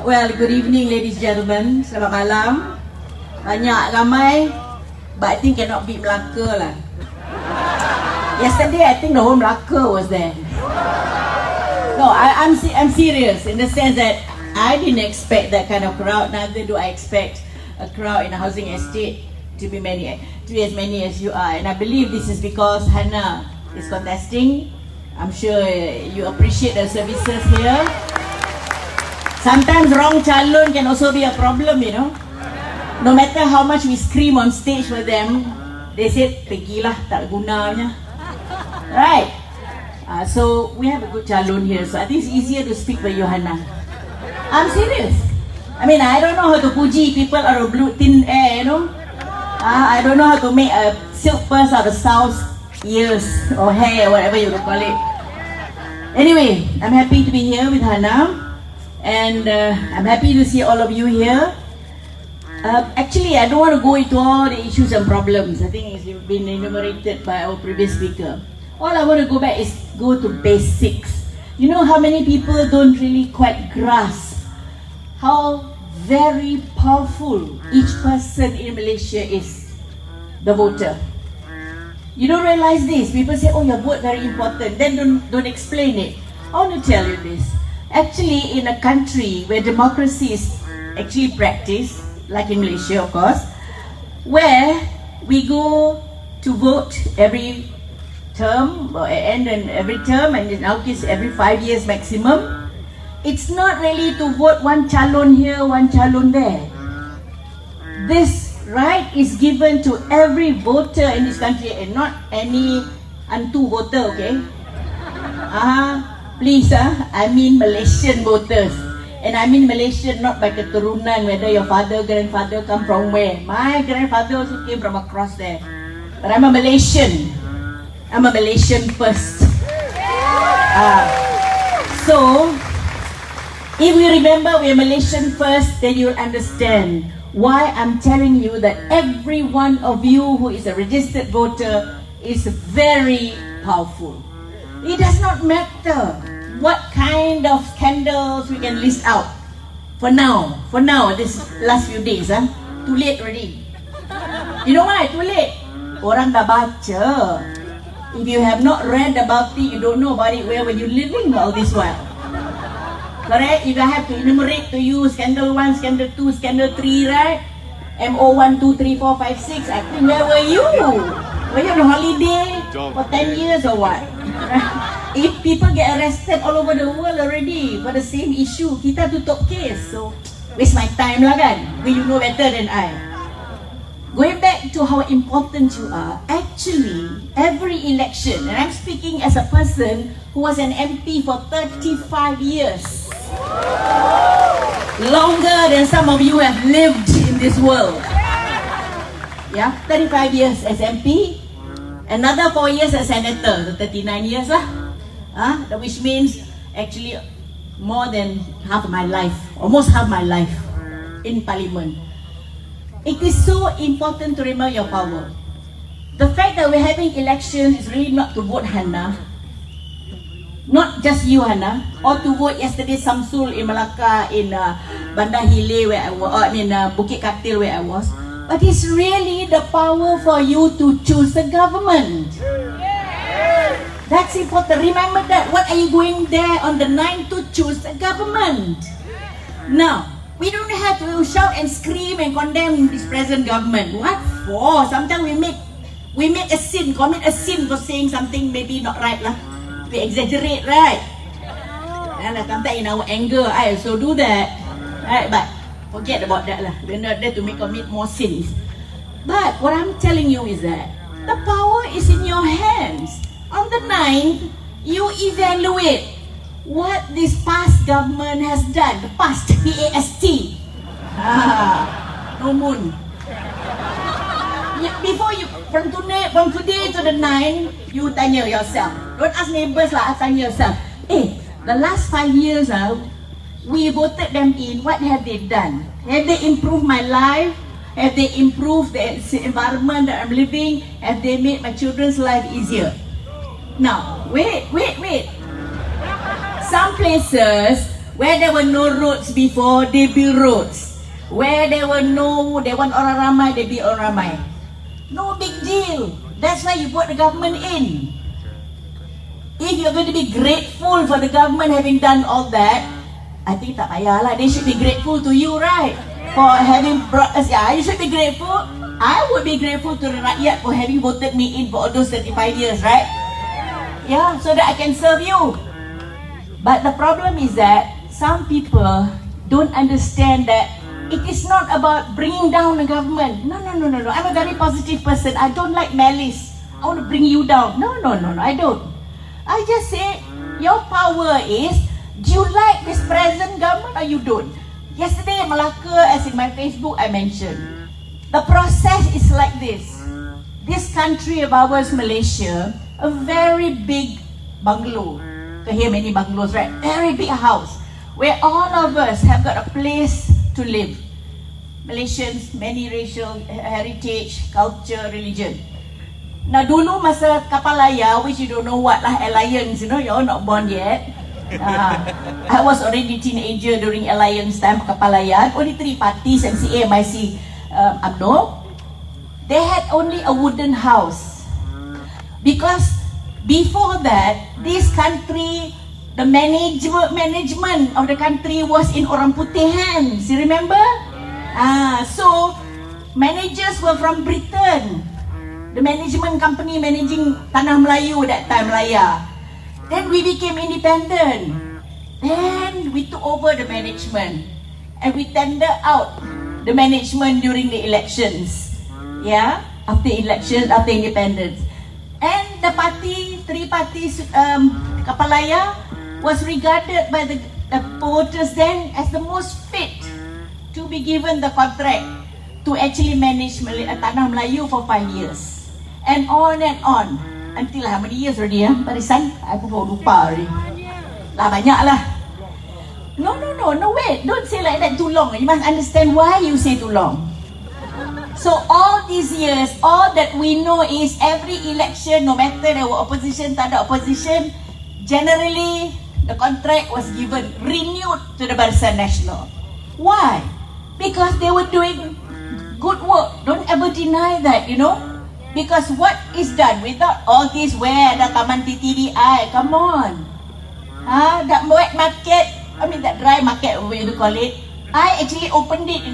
Well, good evening, ladies and gentlemen. Selamat malam. Banyak ramai, but I think cannot beat Melaka lah. Yesterday, I think the whole Melaka was there. No, I'm serious in the sense that I didn't expect that kind of crowd. Neither do I expect a crowd in a housing estate to be as many as you are. And I believe this is because Hannah is contesting. I'm sure you appreciate the services here. Sometimes wrong calon can also be a problem, you know. No matter how much we scream on stage for them, they said, pergilah, tak gunanya. Right? So we have a good calon here. So I think it's easier to speak for you, Hannah. I'm serious. I mean, I don't know how to puji people out of blue thin air, you know. I don't know how to make a silk purse out of sow's ears or hair, whatever you call it. Anyway, I'm happy to be here with Hannah. And I'm happy to see all of you here. Actually, I don't want to go into all the issues and problems. I think it's been enumerated by our previous speaker. All I want to go back is go to basics. You know how many people don't really quite grasp how very powerful each person in Malaysia is, the voter. You don't realize this. People say, oh, your vote very important. Then don't explain it. I want to tell you this. Actually, in a country where democracy is actually practiced, like in Malaysia, of course, where we go to vote every term, and every term, and in our case, every 5 years maximum, it's not really to vote one calon here, one calon there. This right is given to every voter in this country, and not any hantu voter, okay? Please, I mean Malaysian voters. And I mean Malaysian not by keturunan, whether your father, grandfather come from where. My grandfather also came from across there. But I'm a Malaysian. I'm a Malaysian first. So, if you remember we're Malaysian first, then you'll understand why I'm telling you that every one of you who is a registered voter is very powerful. It does not matter what kind of scandals we can list out. For now, this last few days, too late already. You know why? Too late. Orang dah baca. If you have not read about it, you don't know about it, where were you living all this while? Correct? If I have to enumerate to you scandal 1, scandal 2, scandal 3, right? MO 1, 2, 3, 4, 5, 6. I think where were you? Were you on holiday for 10 years or what? If people get arrested all over the world already for the same issue, kita tutup case. So, waste my time lah kan? But you know better than I. Going back to how important you are, actually, every election, and I'm speaking as a person who was an MP for 35 years. Longer than some of you have lived in this world. Yeah, 35 years as MP, another 4 years as senator, so 39 years lah. Which means actually more than half of my life, almost half my life in parliament. It is so important to remember your power. The fact that we're having elections is really not to vote Hannah, not just you Hannah, or to vote yesterday Samsul in Melaka, in Bandar Hile where I was, Bukit Katil where I was. But it's really the power for you to choose the government. That's important. Remember that. What are you going there on the 9th to choose the government? Now, we don't have to shout and scream and condemn this present government. What for? Sometimes we make a sin, commit a sin for saying something maybe not right lah. We exaggerate, right? And sometimes in our anger, I also do that. Right? But forget about that lah. We're not there to commit more sins. But what I'm telling you is that the power is in your hands. On the 9th, you evaluate what this past government has done. The past, P-A-S-T. No moon. Before you, from today to the 9th, you tanya yourself. Don't ask neighbors lah, tanya yourself. The last 5 years, we voted them in. What have they done? Have they improved my life? Have they improved the environment that I'm living? Have they made my children's life easier? Now, wait. Some places Where there were no roads before, they build roads. Where there were no, they want orang ramai, they build orang ramai. No big deal. That's why you put the government in. If you're going to be grateful for the government having done all that, I think tak payahlah. They should be grateful to you, right? For having brought us. Yeah, you should be grateful. I would be grateful to the rakyat for having voted me in for all those 35 years, right? Yeah, so that I can serve you. But the problem is that some people don't understand that it is not about bringing down the government. No. I'm a very positive person. I don't like malice. I want to bring you down. No, I don't. I just say, your power is, do you like this present government or you don't? Yesterday in Malacca, as in my Facebook, I mentioned, the process is like this. This country of ours, Malaysia, a very big bungalow. You hear many bungalows, right? Very big house, where all of us have got a place to live. Malaysians, many racial heritage, culture, religion. Now dulu masa kapal layar, which you don't know what lah, Alliance, you're not born yet. I was already teenager during Alliance time, kapal layar. Only 3 parties, MCA, MIC, UMNO. They had only a wooden house. Because before that, this country, the management of the country was in orang putih hands. You remember? So managers were from Britain. The management company managing Tanah Melayu that time, Malaya. Then we became independent. Then we took over the management and we tender out the management during the elections. Yeah, after elections, after independence. And the party, 3 parties, Kapalaya was regarded by the voters then as the most fit to be given the contract to actually manage Tanah Melayu for 5 years. And on until how many years already, Barisan? Aku baru lupa already. Banyak lah. No, wait, don't say like that too long. You must understand why you say too long. So all these years, all that we know is every election, no matter there were opposition, tak ada opposition, generally the contract was given, renewed to the Barisan Nasional. Why? Because they were doing good work. Don't ever deny that, Because what is done without all this, where the Taman TTDI, come on. That wet market, that dry market, what you call it, I actually opened it,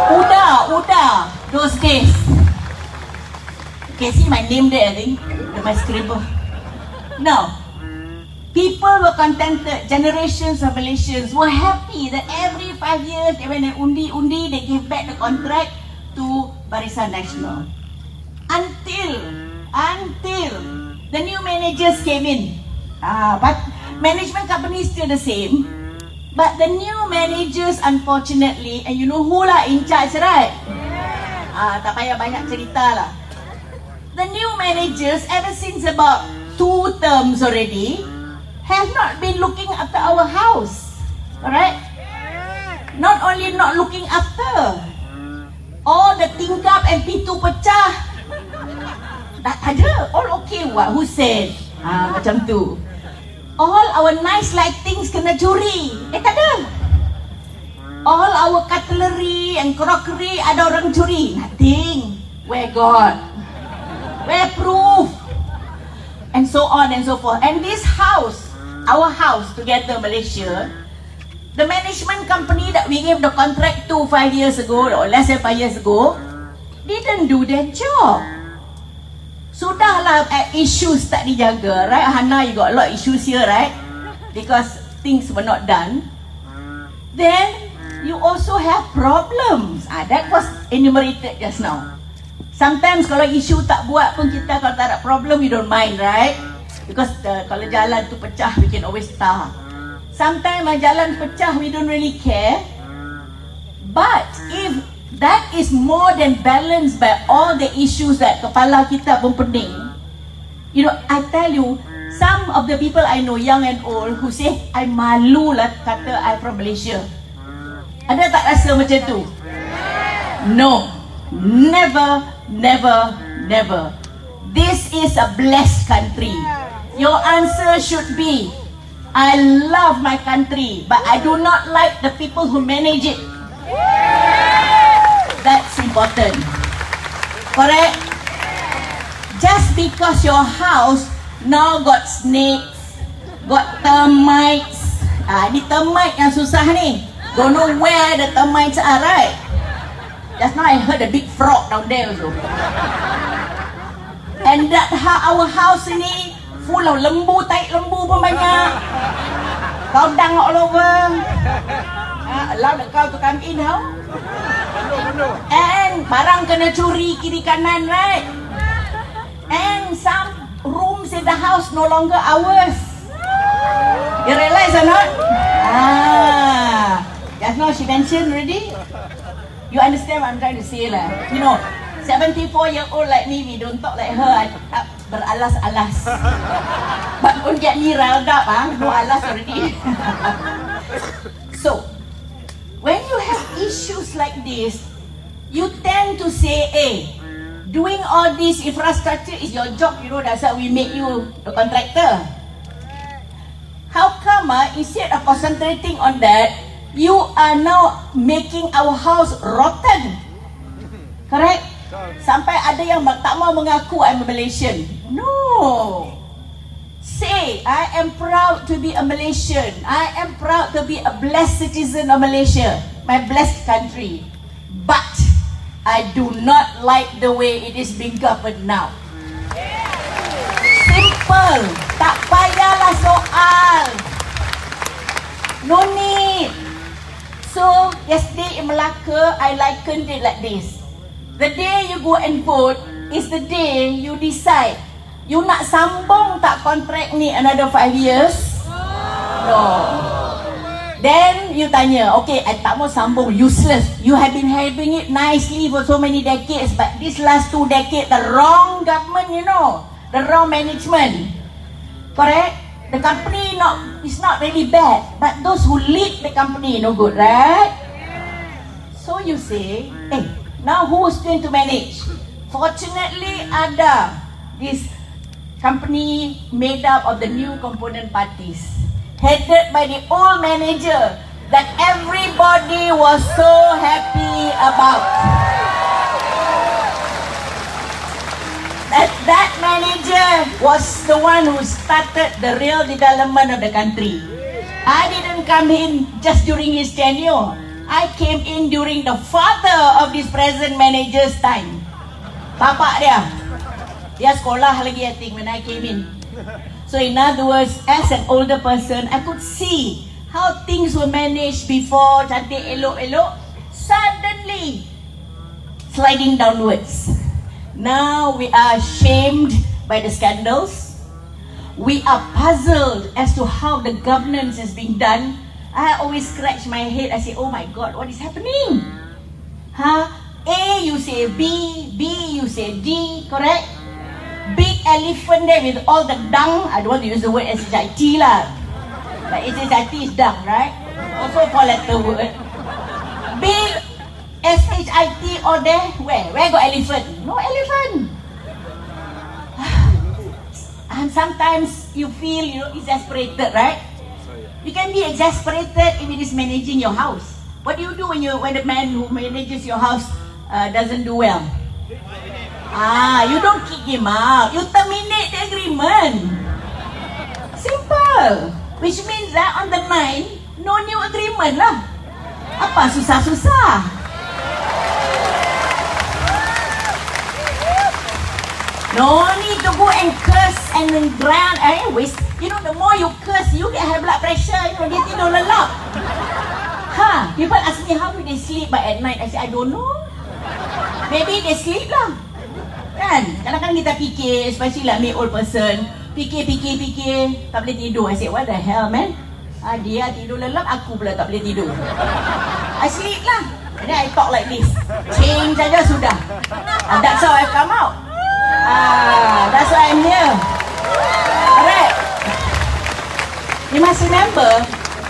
Uda, those days. You can see my name there, I think, my scribble. Now, people were contented, generations of Malaysians were happy that every 5 years, when they undi, they give back the contract to Barisan Nasional. Until the new managers came in. But management company is still the same. But the new managers, unfortunately, and you know who lah in charge, right? Tak payah banyak cerita lah. The new managers, ever since about 2 terms already, have not been looking after our house. Alright? Not only not looking after, all the tingkap and pintu pecah. Tak ada, all okay what? Who said? Macam tu. All our nice lightings kena curi. Tak ada. All our cutlery and crockery ada orang curi. Nothing. Where God? Where proof? And so on and so forth. And this house, our house together, Malaysia, the management company that we gave the contract to 5 years ago, or less than 5 years ago, didn't do their job. Sudahlah issues tak dijaga, right? Hana, you got a lot of issues here, right? Because things were not done. Then, you also have problems. That was enumerated just now. Sometimes kalau isu tak buat pun kita, kalau tak ada problem, you don't mind, right? Because kalau jalan tu pecah, we can always tahan. Sometimes jalan pecah, we don't really care. But if that is more than balanced by all the issues that kepala kita pun pening, I tell you, some of the people I know, young and old, who say, I malu lah kata I from Malaysia. Ada tak rasa macam tu? No, never. This is a blessed country. Your answer should be, I love my country, but I do not like the people who manage it. That's important. Correct? Just because your house now got snakes, got termites. Ni termite yang susah ni. Don't know where the termites are, right? Just now I heard a big frog down there also. And that our house ini full of lembu, tai lembu pun banyak. Kaudang all over. Allow the cow to come in, how? And barang kena curi kiri kanan, right? And some rooms in the house no longer ours. You realize or not? Just now she mentioned already. You understand what I'm trying to say lah. You know, 74-year-old like me, we don't talk like her. Beralas-alas. But don't get me riled up, no alas already. So, when you have issues like this, you tend to say, hey, doing all this infrastructure is your job, you know, that's why we make you the contractor. How come, instead of concentrating on that, you are now making our house rotten? Correct? Sampai ada yang tak mau mengaku I'm a Malaysian. No. Say, I am proud to be a Malaysian. I am proud to be a blessed citizen of Malaysia, my blessed country. But I do not like the way it is being governed now. Simple. Tak payahlah soal. No need. So, yesterday in Melaka, I likened it like this. The day you go and vote is the day you decide you nak sambung tak kontrak ni another 5 years? No. Then you tanya, okay, I tak mau sambung, useless. You have been having it nicely for so many decades, but this last 2 decades, the wrong government, you know, the wrong management. Correct? The company is not really bad, but those who lead the company no good, right? So you say, hey, now who is going to manage? Fortunately, ada this company made up of the new component parties, headed by the old manager that everybody was so happy about. That manager was the one who started the real development of the country. I didn't come in just during his tenure. I came in during the father of this present manager's time. Bapak dia sekolah lagi, I think, when I came in. So in other words, as an older person, I could see how things were managed before, cantik elok-elok, suddenly sliding downwards. Now we are shamed by the scandals. We are puzzled as to how the governance is being done. I always scratch my head. I say, oh my God, what is happening? A you say B, B you say D, correct? Big elephant there with all the dung. I don't want to use the word SHIT lah. But SHIT is dung, right? Also 4-letter word. Big SHIT all there. Where got elephant? No elephant. And sometimes you feel, exasperated, right? You can be exasperated if it is managing your house. What do you do when the man who manages your house doesn't do well? You don't kick him out. You terminate the agreement. Simple. Which means that on the 9, no new agreement lah. Apa susah-susah? No need to go and curse and then drown. Anyways, the more you curse, you get high blood pressure. Dia tidur lelap. People ask me how do they sleep at night. I say, I don't know. Maybe they sleep lah. Kan? Kadang-kadang kita fikir, especially like me old person, fikir, tak boleh tidur. I say, what the hell, man? Dia tidur lelap, aku pula tak boleh tidur. I sleep lah. And then I talk like this. Change saja sudah. And that's how I come out. That's why I'm here. Alright. You must remember,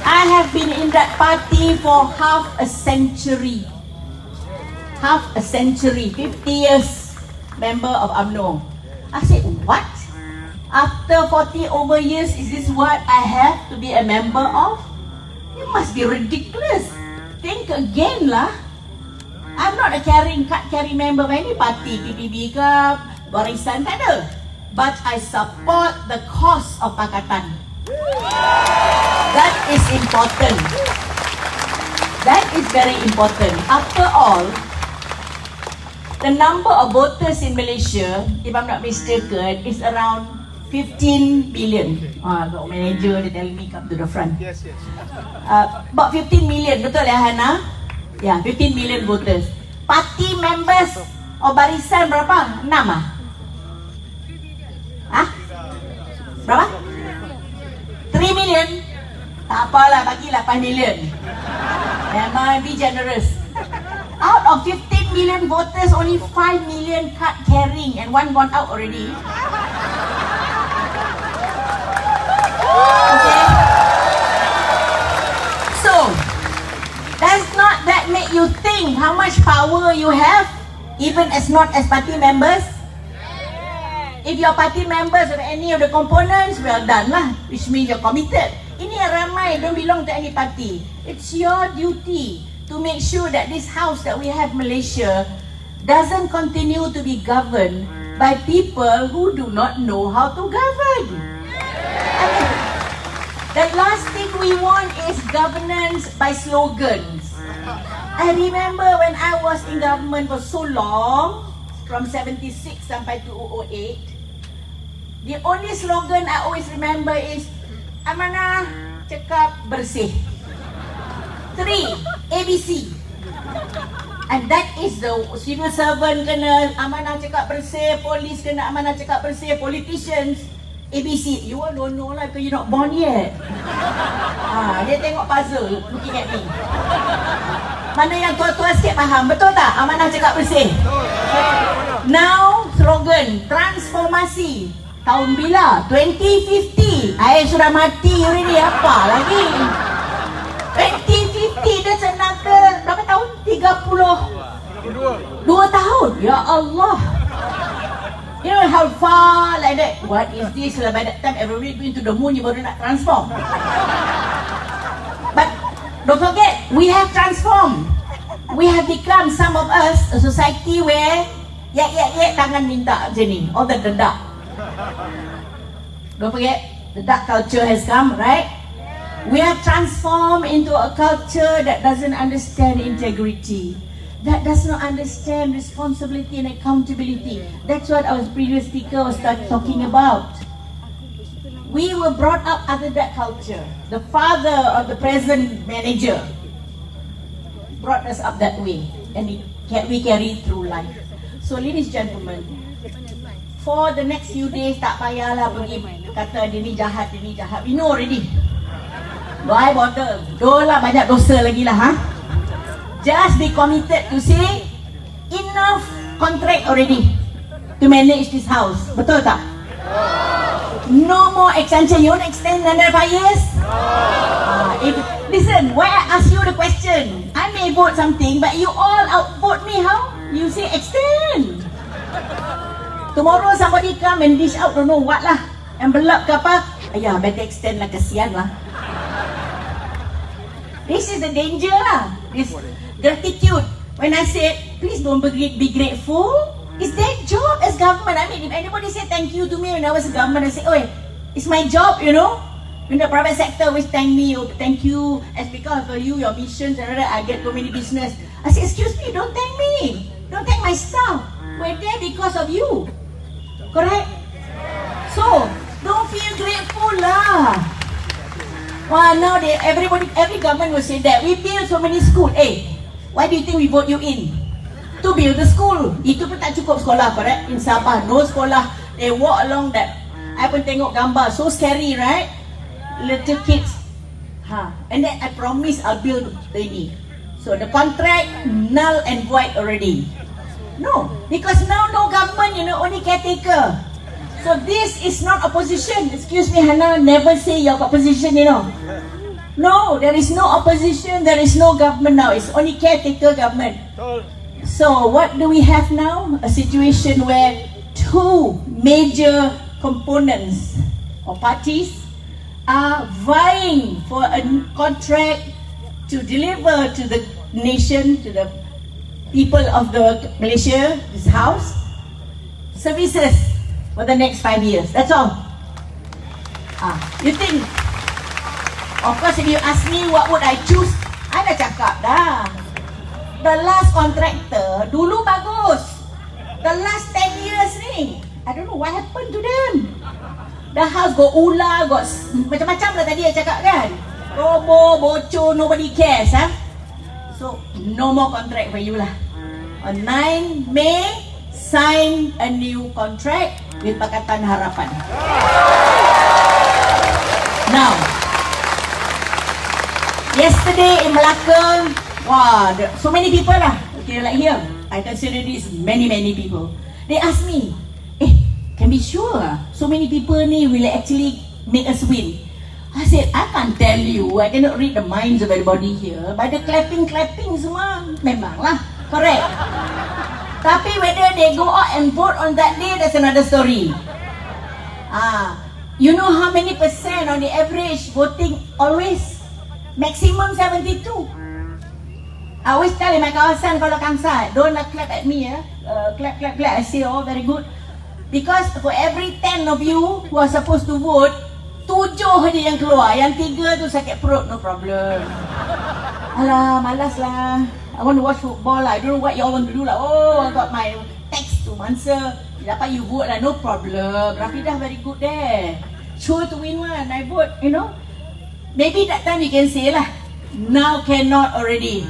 I have been in that party for half a century. 50 years member of UMNO. I said, what? After 40 over years, is this what I have to be a member of? It must be ridiculous. Think again lah. I'm not a card-carrying member of any party, TTDI ke, Barisan, tak ada. But I support the cause of Pakatan. That is important. That is very important. After all, the number of voters in Malaysia, if I'm not mistaken, is around 15 billion. The manager dia tell me come to the front. Yes, yes. About 15 million, betul ya Hana? Ya, 15 million voters. Party members of Barisan berapa? 6 ah? Hah? Berapa? 3 million? Tak apalah, bagi 8 million. Memang be generous. Out of 15 million voters, only 5 million card carrying and one gone out already. Okay. So, does not that make you think how much power you have, even as not as party members? If you're party members of any of the components, well done lah, which means you're committed. Ini yang ramai don't belong to any party. It's your duty to make sure that this house that we have, Malaysia, doesn't continue to be governed by people who do not know how to govern. I mean, the last thing we want is governance by slogans. I remember when I was in government for so long, from 76 sampai 2008, the only slogan I always remember is amanah cakap bersih. 3 ABC. And that is the civil servant kena amanah cakap bersih, polis kena amanah cakap bersih, politicians ABC. You all don't know lah because you're not born yet. Dia tengok puzzle looking at me. Mana yang tua-tua sikit faham, betul tak? Amanah cakap bersih. Now slogan transformasi. Tahun bila? 2050. Saya sudah mati already, apa lagi? 2050 dah senaka berapa tahun? 32 tahun. Ya Allah. You know how far like that? What is this? By that time everybody going to the moon, you baru nak transform. But don't forget, we have transformed. We have become, some of us, a society where tangan minta macam ni, all the dedak. Don't forget, the dark culture has come, right? We have transformed into a culture that doesn't understand integrity, that does not understand responsibility and accountability. That's what our previous speaker was talking about. We were brought up under that culture. The father of the present manager brought us up that way, and we carry through life. So ladies and gentlemen, for the next few days, tak payahlah pergi kata dia ni jahat, dia ni jahat. We know already. Why bother? Dolah banyak dosa lagi lah, ha? Just be committed to say enough contract already to manage this house. Betul tak? No more extension. You want to extend another 5 years? Listen, why I ask you the question? I may vote something, but you all outvote me. How? You say extend. Tomorrow somebody come and dish out don't know what lah, envelope ke apa. Ayah, better extend lah, kesian lah. This is the danger lah. This gratitude. When I said, please don't be grateful, it's their job as government. I mean, if anybody say thank you to me when I was a government, I say, oh, it's my job, you know. In the private sector, always thank me, oh, thank you, as because of you, your missions, and I get so many business. I say, excuse me, don't thank me. Don't thank my staff. We're there because of you. Correct? So, don't feel grateful lah. Well, now every government will say that. We build so many schools. Hey, why do you think we vote you in? To build the school. Itu pun tak cukup sekolah, correct? In Sabah, no sekolah. They walk along that. I pun tengok gambar. So scary, right? Little kids. And then I promise I'll build ini. So the contract null and void already. No, because now no government, you know, only caretaker. So this is not opposition. Excuse me, Hannah, never say you're opposition, you know. No, there is no opposition, there is no government now. It's only caretaker government. So what do we have now? A situation where two major components or parties are vying for a contract to deliver to the nation, to the people of the Malaysia, this house, services for the next 5 years. That's all. You think, of course, if you ask me what would I choose, I dah cakap dah. The last contractor dulu bagus. The last 10 years ni, I don't know what happened to them. The house got ular, got macam-macam lah tadi I cakap kan. Robo, bocor, nobody cares. So, no more contract for you lah. On 9 May, sign a new contract with Pakatan Harapan. Now, yesterday in Melaka, wow, so many people lah. Okay, like here, I consider this many people. They ask me, can be sure so many people ni will actually make us win. I said, I can't tell you, I cannot read the minds of everybody here. By the clapping semua, memanglah, correct. Tapi whether they go out and vote on that day, that's another story. You know how many percent on the average voting always? Maximum 72. I always tell in my kawasan kalau kangsat, don't clap at me, clap. I say, oh, very good. Because for every 10 of you who are supposed to vote, 7 je yang keluar, yang 3 tu sakit perut, no problem. Alah, malas lah. I want to watch football lah. I don't know what you all want to do lah. Oh, I got my text to answer. Dapat you vote lah, no problem. Rafidah very good there. Sure to win one, I vote, you know. Maybe that time you can say lah. Now cannot already.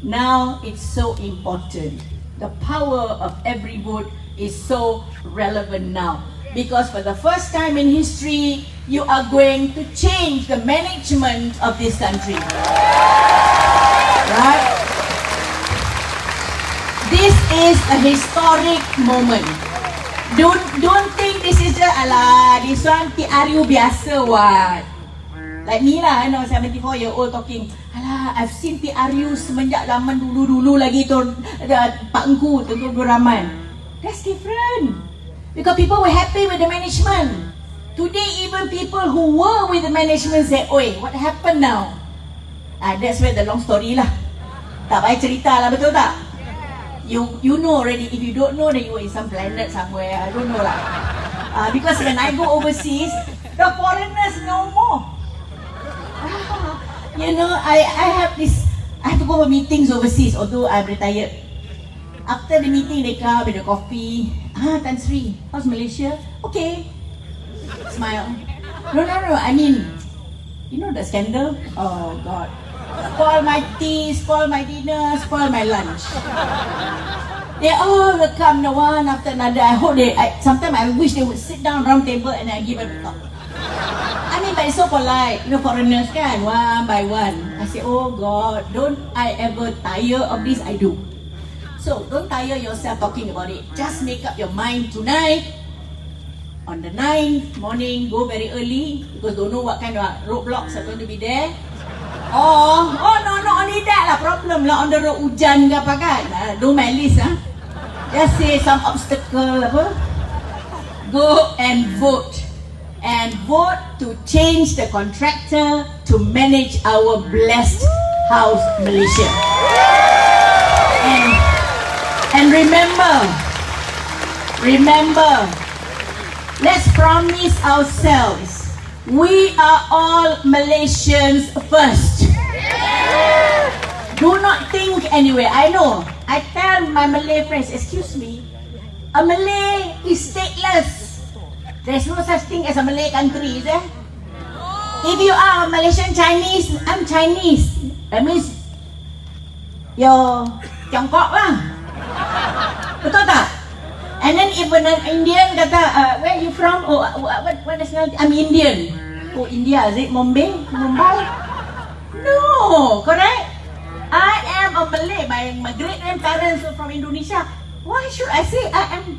Now it's so important. The power of every vote is so relevant now. Because for the first time in history, you are going to change the management of this country. Right? This is a historic moment. Don't think this is just, this one TRU biasa what. Like me lah, I know 74 year old talking, I've seen TRU semenjak zaman dulu lagi tu, Pak Engku, Tengku Abdul Rahman. That's different. Because people were happy with the management. Today, even people who were with the management say, oi, what happened now? That's where the long story lah. Tak payah cerita lah, betul tak? You know already. If you don't know, then you are in some planet somewhere. I don't know lah. Because when I go overseas, the foreigners know more. You know, I have to go for meetings overseas, although I'm retired. After the meeting, they come with a coffee. Tan Sri, how's Malaysia? Okay. Smile. No. I mean, you know the scandal? Oh God. Spoil my tea, spoil my dinner, spoil my lunch. They all will come one after another. I hope sometimes I wish they would sit down round table and I give them a talk. I mean, but it's so polite. You know, foreigners can, one by one. I say, oh God, don't I ever tire of this? I do. So, don't tire yourself talking about it. Just make up your mind tonight. On the 9th morning, go very early because don't know what kind of roadblocks are going to be there. No, not only that lah, problem lah on the road, hujan ke apa kan. Don't malice Just say some obstacle apa. Go and vote. And vote to change the contractor to manage our blessed house, Malaysia. And remember, let's promise ourselves, we are all Malaysians first. Do not think anywhere. I know, I tell my Malay friends, excuse me, a Malay is stateless. There's no such thing as a Malay country, is there? If you are Malaysian Chinese, I'm Chinese. That means you're Tiongkok lah. Betul tak? And then if an Indian kata, where are you from? Oh, what nationality? I'm Indian. Oh, India, is it Mumbai? No, correct? I am a Malay. My great-grandparents were from Indonesia. Why should I say I am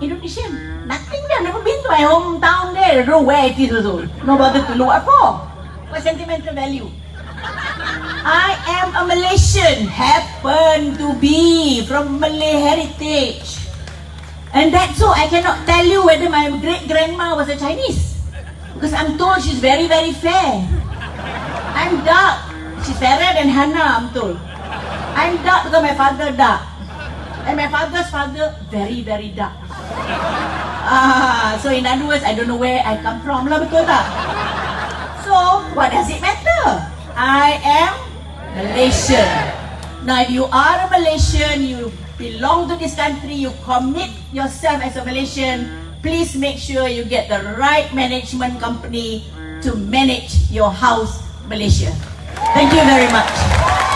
Indonesian? Nothing there. Never been to my hometown there. I don't know where it is also. No bother to know what for. What sentimental value? I am a Malaysian. Happen to be from Malay heritage. And that's so I cannot tell you whether my great-grandma was a Chinese. Because I'm told she's very, very fair. I'm dark. She's fairer than Hannah, I'm told. I'm dark because my father dark. And my father's father, very, very dark. So in other words, I don't know where I come from lah, betul tak? So, what does it matter? I am Malaysian. Now, if you are a Malaysian, you belong to this country, you commit yourself as a Malaysian, please make sure you get the right management company to manage your house, Malaysia. Thank you very much.